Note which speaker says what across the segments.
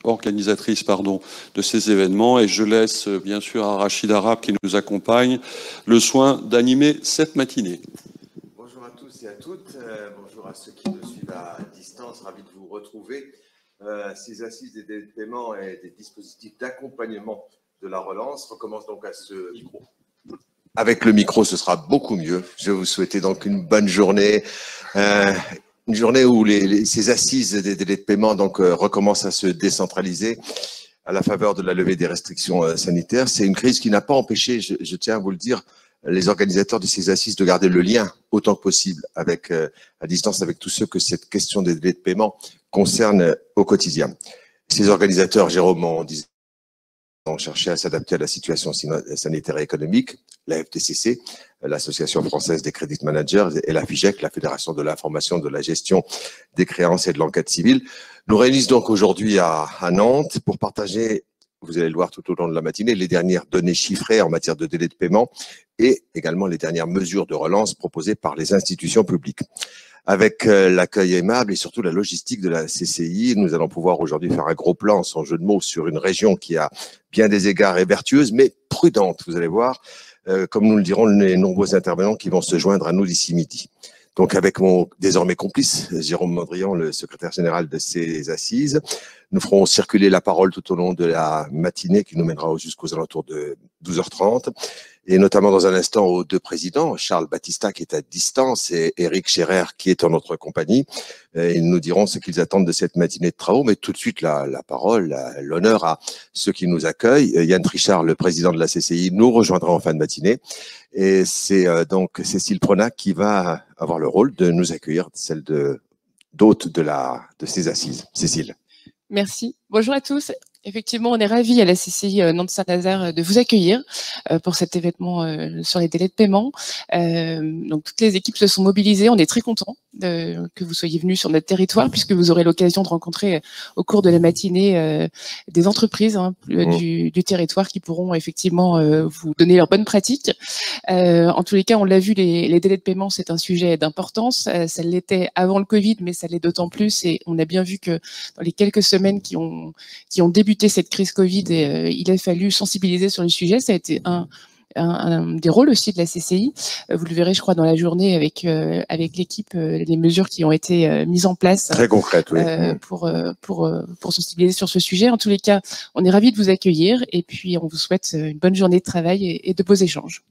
Speaker 1: organisatrice de ces événements, et je laisse bien sûr à Rachid Arabe, qui nous accompagne, le soin d'animer cette matinée.
Speaker 2: Bonjour à tous et à toutes, bonjour à ceux qui nous suivent à distance, ravi de vous retrouver. Ces assises des délais de paiement et des dispositifs d'accompagnement de la relance recommencent donc à ce micro. Avec le micro, ce sera beaucoup mieux. Je vais vous souhaiter donc une bonne journée. Une journée où ces assises des délais de paiement recommencent à se décentraliser à la faveur de la levée des restrictions sanitaires. C'est une crise qui n'a pas empêché, je tiens à vous le dire, les organisateurs de ces assises de garder le lien autant que possible à distance avec tous ceux que cette question des délais de paiement concerne au quotidien. Ces organisateurs, Jérôme, ont cherché à s'adapter à la situation sanitaire et économique, la FDCC, l'Association française des Credit Managers, et la FIGEC, la Fédération de l'information, de la gestion des créances et de l'enquête civile, nous réunissent donc aujourd'hui à Nantes pour partager, vous allez le voir tout au long de la matinée, les dernières données chiffrées en matière de délai de paiement et également les dernières mesures de relance proposées par les institutions publiques. Avec l'accueil aimable et surtout la logistique de la CCI, nous allons pouvoir aujourd'hui faire un gros plan, sans jeu de mots, sur une région qui a bien des égards est vertueuse, mais prudente, vous allez voir, comme nous le diront les nombreux intervenants qui vont se joindre à nous d'ici midi. Donc avec mon désormais complice, Jérôme Mondrian, le secrétaire général de ces assises, nous ferons circuler la parole tout au long de la matinée qui nous mènera jusqu'aux alentours de 12h30. Et notamment dans un instant aux deux présidents, Charles Battista qui est à distance et Éric Scherer qui est en notre compagnie. Ils nous diront ce qu'ils attendent de cette matinée de travaux, mais tout de suite la parole, l'honneur à ceux qui nous accueillent. Yann Trichard, le président de la CCI, nous rejoindra en fin de matinée. Et c'est donc Cécile Pronac qui va avoir le rôle de nous accueillir, celle d'hôte de ces assises. Cécile.
Speaker 3: Merci. Bonjour à tous. Effectivement, on est ravis à la CCI Nantes-Saint-Nazaire de vous accueillir pour cet événement sur les délais de paiement. Donc, toutes les équipes se sont mobilisées. On est très contents que vous soyez venus sur notre territoire puisque vous aurez l'occasion de rencontrer au cours de la matinée des entreprises du territoire qui pourront effectivement vous donner leurs bonnes pratiques. En tous les cas, on l'a vu, les délais de paiement, c'est un sujet d'importance. Ça l'était avant le Covid, mais ça l'est d'autant plus. Et on a bien vu que dans les quelques semaines qui ont débuté cette crise Covid, il a fallu sensibiliser sur le sujet. Ça a été un des rôles aussi de la CCI. Vous le verrez, je crois, dans la journée avec l'équipe, les mesures qui ont été mises en place.
Speaker 2: Très concrètes, oui.
Speaker 3: Pour sensibiliser sur ce sujet. En tous les cas, on est ravis de vous accueillir et puis on vous souhaite une bonne journée de travail et de beaux échanges.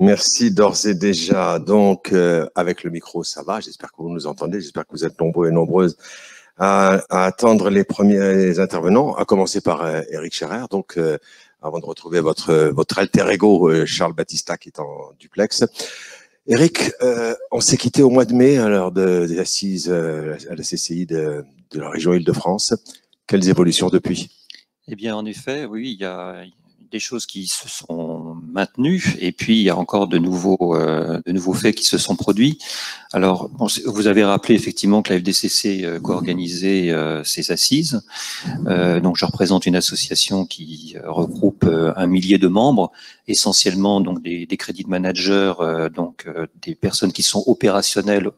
Speaker 2: Merci d'ores et déjà. Donc, avec le micro, ça va. J'espère que vous nous entendez. J'espère que vous êtes nombreux et nombreuses à attendre les premiers intervenants, à commencer par Éric Scherer. Donc, avant de retrouver votre alter ego, Charles Battista, qui est en duplex. Éric, on s'est quitté au mois de mai à l'heure des assises à la CCI de la région Île-de-France. Quelles évolutions depuis?
Speaker 4: Eh bien, en effet, oui, il y a des choses qui se sont maintenues et puis il y a encore de nouveaux faits qui se sont produits. Alors, vous avez rappelé effectivement que la FDCC co-organisait ces assises. Donc, je représente une association qui regroupe 1 millier de membres, essentiellement donc des credit managers, des personnes qui sont opérationnelles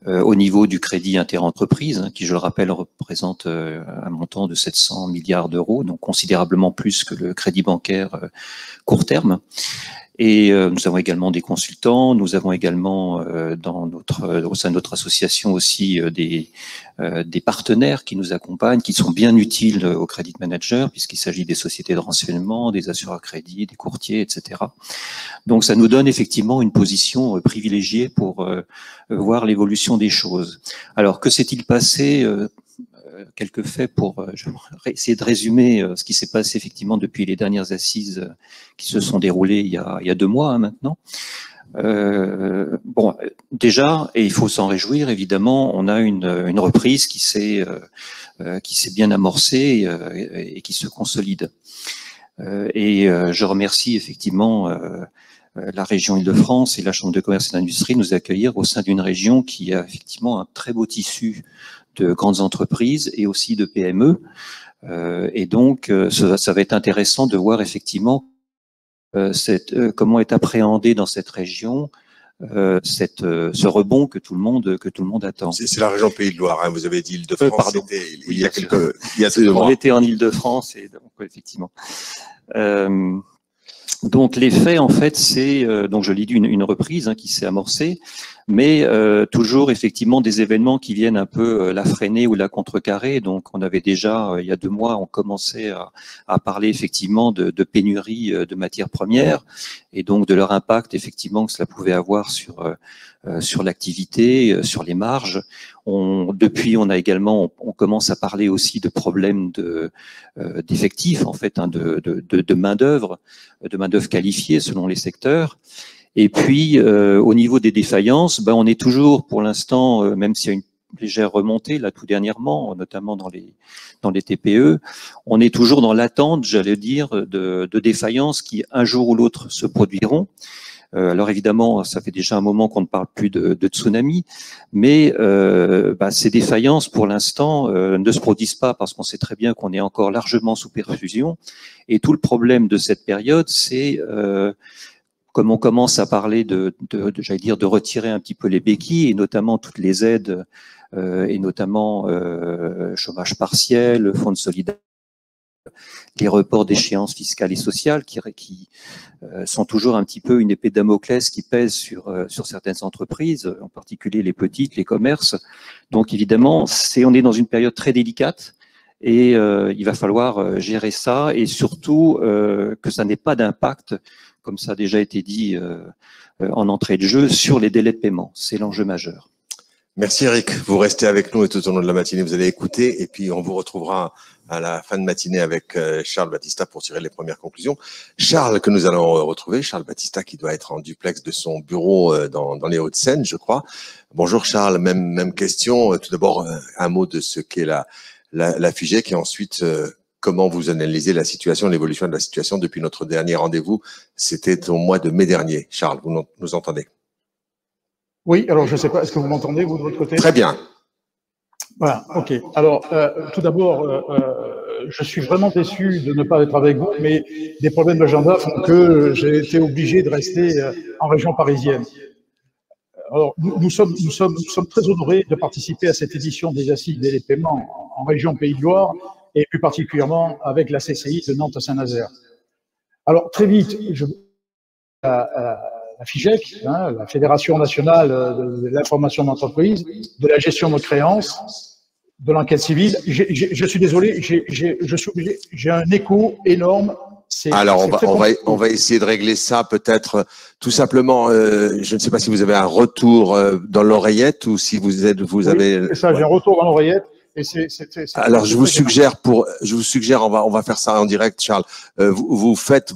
Speaker 4: au niveau du crédit interentreprise, qui, je le rappelle, représente un montant de 700 milliards d'euros, donc considérablement plus que le crédit bancaire court terme. Et nous avons également des consultants, nous avons également au sein de notre association aussi des partenaires qui nous accompagnent, qui sont bien utiles aux credit managers, puisqu'il s'agit des sociétés de renseignement, des assureurs crédit, des courtiers, etc. Donc ça nous donne effectivement une position privilégiée pour voir l'évolution des choses. Alors que s'est-il passé quelques faits pour essayer de résumer ce qui s'est passé effectivement depuis les dernières assises qui se sont déroulées il y a 2 mois maintenant. Bon, déjà, et il faut s'en réjouir, évidemment, on a une reprise qui s'est bien amorcée et qui se consolide. Je remercie effectivement la région Île-de-France et la Chambre de commerce et d'industrie de nous accueillir au sein d'une région qui a effectivement un très beau tissu de grandes entreprises et aussi de PME. Et donc, ça va être intéressant de voir effectivement comment est appréhendée dans cette région ce rebond que tout le monde attend.
Speaker 2: C'est la région Pays de Loire, hein, vous avez dit Île-de-France,
Speaker 4: pardon.
Speaker 2: Il y a
Speaker 4: On était en Île-de-France, et donc, effectivement. Donc les faits, en fait, c'est donc je l'ai dit une reprise qui s'est amorcée, mais toujours effectivement des événements qui viennent un peu la freiner ou la contrecarrer. Donc on avait déjà il y a 2 mois, on commençait à parler effectivement de pénurie de matières premières et donc de leur impact effectivement que cela pouvait avoir sur l'activité, sur les marges. Depuis, on commence à parler aussi de problèmes d'effectifs en fait, de main d'œuvre qualifiée selon les secteurs. Et puis, au niveau des défaillances, on est toujours, pour l'instant, même s'il y a une légère remontée là tout dernièrement, notamment dans les TPE, on est toujours dans l'attente, j'allais dire, de défaillances qui un jour ou l'autre se produiront. Alors évidemment, ça fait déjà un moment qu'on ne parle plus de tsunami, mais ces défaillances, pour l'instant, ne se produisent pas parce qu'on sait très bien qu'on est encore largement sous perfusion. Et tout le problème de cette période, c'est comme on commence à parler j'allais dire, de retirer un petit peu les béquilles, et notamment toutes les aides, et notamment chômage partiel, fonds de solidarité, les reports d'échéances fiscales et sociales qui sont toujours un petit peu une épée de Damoclès qui pèse sur certaines entreprises, en particulier les petites, les commerces. Donc évidemment, on est dans une période très délicate et il va falloir gérer ça et surtout que ça n'ait pas d'impact, comme ça a déjà été dit en entrée de jeu, sur les délais de paiement. C'est l'enjeu majeur.
Speaker 2: Merci Eric, vous restez avec nous et tout au long de la matinée, vous allez écouter et puis on vous retrouvera à la fin de matinée avec Charles Battista pour tirer les premières conclusions. Charles que nous allons retrouver, Charles Battista qui doit être en duplex de son bureau dans les Hauts-de-Seine, je crois. Bonjour Charles, même question. Tout d'abord, un mot de ce qu'est la FIGEC et ensuite comment vous analysez la situation, l'évolution de la situation depuis notre dernier rendez-vous. C'était au mois de mai dernier. Charles, vous nous entendez?
Speaker 5: Oui, alors je ne sais pas, est-ce que vous m'entendez, vous, de votre côté?
Speaker 2: Très bien.
Speaker 5: Voilà, ok. Alors, tout d'abord, je suis vraiment déçu de ne pas être avec vous, mais des problèmes d'agenda font que j'ai été obligé de rester en région parisienne. Alors, nous sommes très honorés de participer à cette édition des Assises des paiements en région Pays de Loire, et plus particulièrement avec la CCI de Nantes-Saint-Nazaire. Alors, très vite, la FIGEC, la Fédération nationale de l'information d'entreprise, de la gestion de créances, de l'enquête civile. Je suis désolé, j'ai un écho énorme.
Speaker 2: Alors, on va essayer de régler ça peut-être tout simplement. Je ne sais pas si vous avez un retour dans l'oreillette ou si vous avez.
Speaker 5: C'est ça, j'ai un retour dans l'oreillette.
Speaker 2: Alors, je vous suggère, on va faire ça en direct, Charles. Vous faites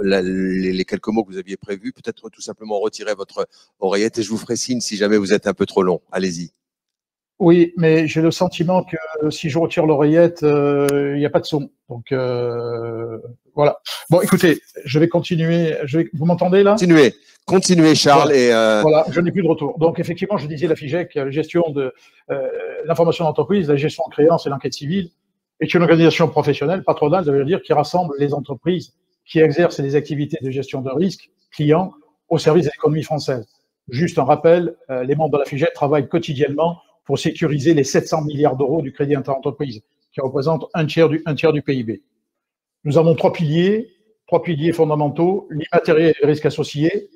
Speaker 2: les quelques mots que vous aviez prévus, peut-être tout simplement retirer votre oreillette et je vous ferai signe si jamais vous êtes un peu trop long. Allez-y.
Speaker 5: Oui, mais j'ai le sentiment que si je retire l'oreillette, il n'y a pas de son. Donc, voilà. Bon, écoutez, je vais continuer. Vous m'entendez là?
Speaker 2: Continuez, Charles.
Speaker 5: Voilà. Voilà, je n'ai plus de retour. Donc, effectivement, je disais la FIGEC, la gestion de l'information d'entreprise, la gestion de créances et l'enquête civile, est une organisation professionnelle, patronale, ça veut dire, qui rassemble les entreprises qui exercent des activités de gestion de risque clients au service de l'économie française. Juste un rappel, les membres de la FIGEC travaillent quotidiennement pour sécuriser les 700 milliards d'euros du crédit inter-entreprise, qui représente un tiers du PIB. Nous avons trois piliers fondamentaux, l'immatériel et les risques associés,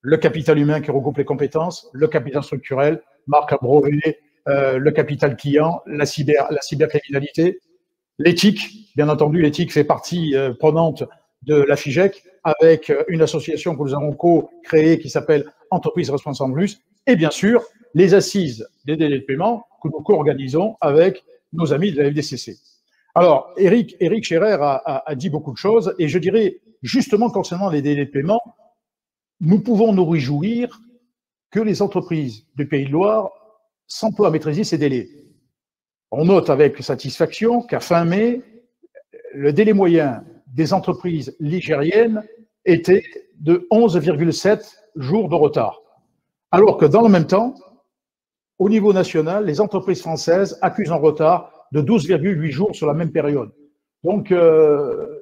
Speaker 5: le capital humain qui regroupe les compétences, le capital structurel, marque à brevet, le capital client, la cybercriminalité, l'éthique. Bien entendu, l'éthique fait partie prenante de la FIGEC avec une association que nous avons co-créée qui s'appelle Entreprise Responsable Plus, et bien sûr, les assises des délais de paiement que nous co-organisons avec nos amis de la FDCC. Alors, Eric Scherer a dit beaucoup de choses, et je dirais, justement, concernant les délais de paiement, nous pouvons nous réjouir que les entreprises du Pays de Loire s'emploient à maîtriser ces délais. On note avec satisfaction qu'à fin mai, le délai moyen des entreprises ligériennes était de 11,7 jours de retard. Alors que dans le même temps, au niveau national, les entreprises françaises accusent un retard de 12,8 jours sur la même période. Donc,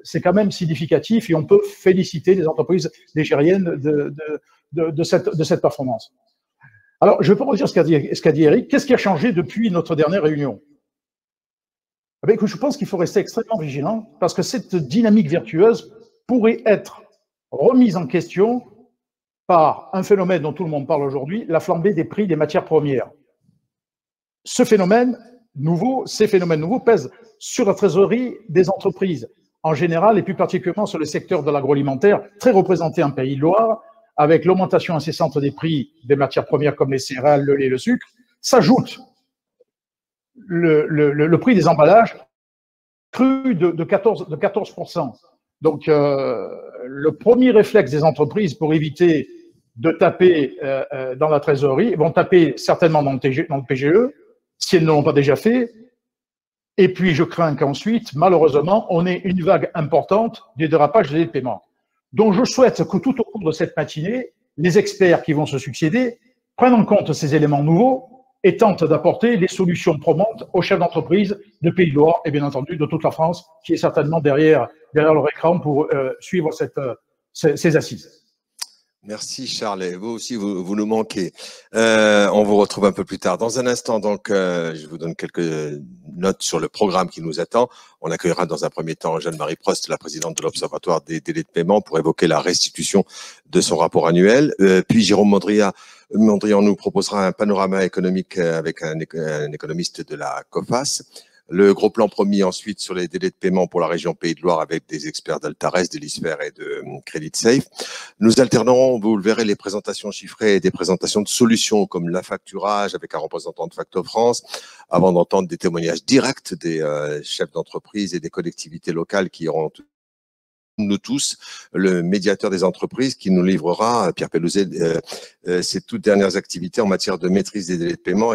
Speaker 5: c'est quand même significatif et on peut féliciter les entreprises ligériennes de cette performance. Alors, je vais pas redire ce qu'a dit Eric. Qu'est-ce qui a changé depuis notre dernière réunion? Eh bien, écoute, je pense qu'il faut rester extrêmement vigilant parce que cette dynamique vertueuse pourrait être remise en question par un phénomène dont tout le monde parle aujourd'hui, la flambée des prix des matières premières. Ces phénomènes nouveaux pèsent sur la trésorerie des entreprises en général et plus particulièrement sur le secteur de l'agroalimentaire, très représenté en Pays de Loire, avec l'augmentation incessante des prix des matières premières comme les céréales, le lait, le sucre. S'ajoute le prix des emballages cru de 14%. Donc, le premier réflexe des entreprises pour éviter de taper dans la trésorerie, vont taper certainement dans le PGE, si elles ne l'ont pas déjà fait. Et puis, je crains qu'ensuite, malheureusement, on ait une vague importante des dérapages des délais de paiement. Donc, je souhaite que tout au cours de cette matinée, les experts qui vont se succéder prennent en compte ces éléments nouveaux et tentent d'apporter les solutions probantes aux chefs d'entreprise de Pays de Loire et bien entendu de toute la France, qui est certainement derrière leur écran pour suivre ces assises.
Speaker 2: Merci Charles, et vous aussi vous nous manquez. On vous retrouve un peu plus tard. Dans un instant, donc, je vous donne quelques notes sur le programme qui nous attend. On accueillera dans un premier temps Jeanne-Marie Prost, la présidente de l'Observatoire des délais de paiement, pour évoquer la restitution de son rapport annuel. Puis Jérôme Mondrian nous proposera un panorama économique avec un économiste de la COFAS. Le gros plan promis ensuite sur les délais de paiement pour la région Pays de Loire avec des experts d'Altares, d'Elisfer et de Credit Safe. Nous alternerons, vous le verrez, les présentations chiffrées et des présentations de solutions comme l'affacturage avec un représentant de Facto France, avant d'entendre des témoignages directs des chefs d'entreprise et des collectivités locales qui auront nous tous, le médiateur des entreprises qui nous livrera, Pierre Pellouzet, ses toutes dernières activités en matière de maîtrise des délais de paiement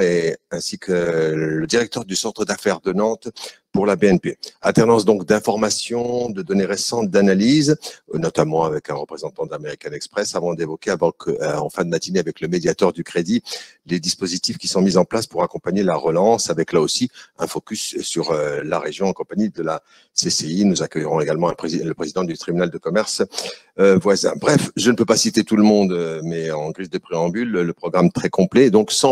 Speaker 2: ainsi que le directeur du centre d'affaires de Nantes pour la BNP. Alternance donc d'informations, de données récentes, d'analyses, notamment avec un représentant d'American Express, avant d'évoquer en fin de matinée avec le médiateur du crédit les dispositifs qui sont mis en place pour accompagner la relance, avec là aussi un focus sur la région en compagnie de la CCI. Nous accueillerons également le président du tribunal de commerce voisin. Bref, je ne peux pas citer tout le monde, mais en guise de préambule, le programme très complet, donc sans